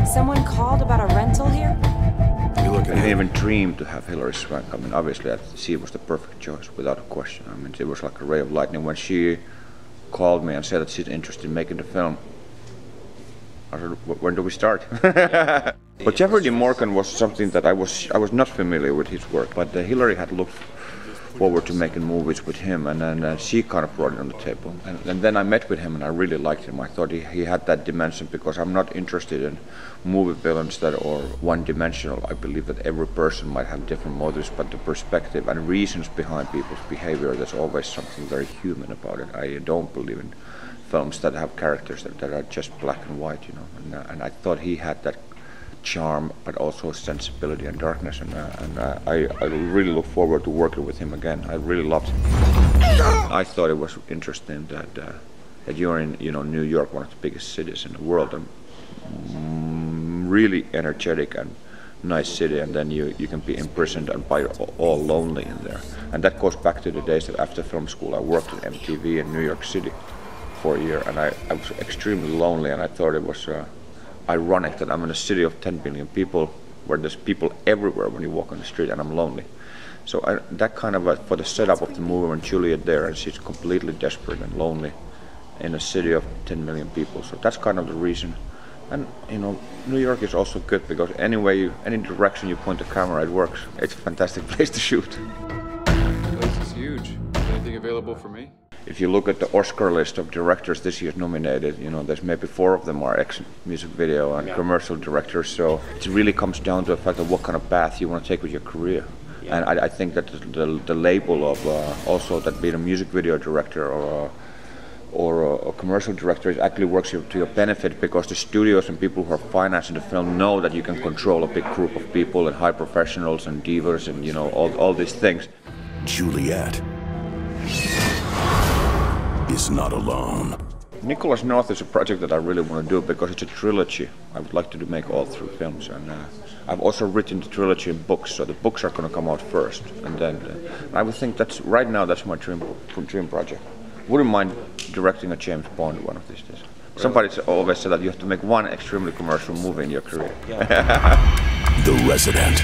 Someone called about a rental here? You look at I didn't even dream to have Hilary Swank. I mean, obviously, she was the perfect choice, without a question. I mean, it was like a ray of lightning. When she called me and said that she's interested in making the film, I said, when do we start? But Jeffrey Dean Morgan was something that I was not familiar with his work, but Hilary had looked forward to making movies with him, and then she kind of brought it on the table. And then I met with him and I really liked him. I thought he had that dimension, because I'm not interested in movie villains that are one-dimensional. I believe that every person might have different motives, but the perspective and reasons behind people's behavior, there's always something very human about it. I don't believe in films that have characters that are just black and white, you know. And I thought he had that charm, but also sensibility and darkness, and I really look forward to working with him again. I really loved him. I thought it was interesting that you're in, you know, New York, one of the biggest cities in the world, and really energetic and nice city, and then you can be imprisoned and by all lonely in there. And that goes back to the days that after film school I worked at MTV in New York City for a year, and I was extremely lonely, and I thought it was ironic that I'm in a city of 10 billion people where there's people everywhere when you walk on the street, and I'm lonely. So that kind of for the setup of the movie, when Juliet there and she's completely desperate and lonely in a city of 10 million people. So that's kind of the reason. And you know, New York is also good because any direction you point the camera, it works. It's a fantastic place to shoot. The place is huge. Anything available for me? If you look at the Oscar list of directors this year nominated, you know, there's maybe 4 of them are ex-music video and commercial directors. So it really comes down to the fact of what kind of path you want to take with your career. Yeah. And I think that the label of also that being a music video director or a commercial director, it actually works to your benefit, because the studios and people who are financing the film know that you can control a big group of people and high professionals and divas and, you know, all these things. Juliet is not alone. Nicholas North is a project that I really want to do because it's a trilogy. I would like to make all 3 films, and I've also written the trilogy in books, so the books are going to come out first, and then I would think that's right now that's my dream project. Wouldn't mind directing a James Bond one of these days. Really? Somebody always said that you have to make one extremely commercial movie in your career. Yeah. The Resident.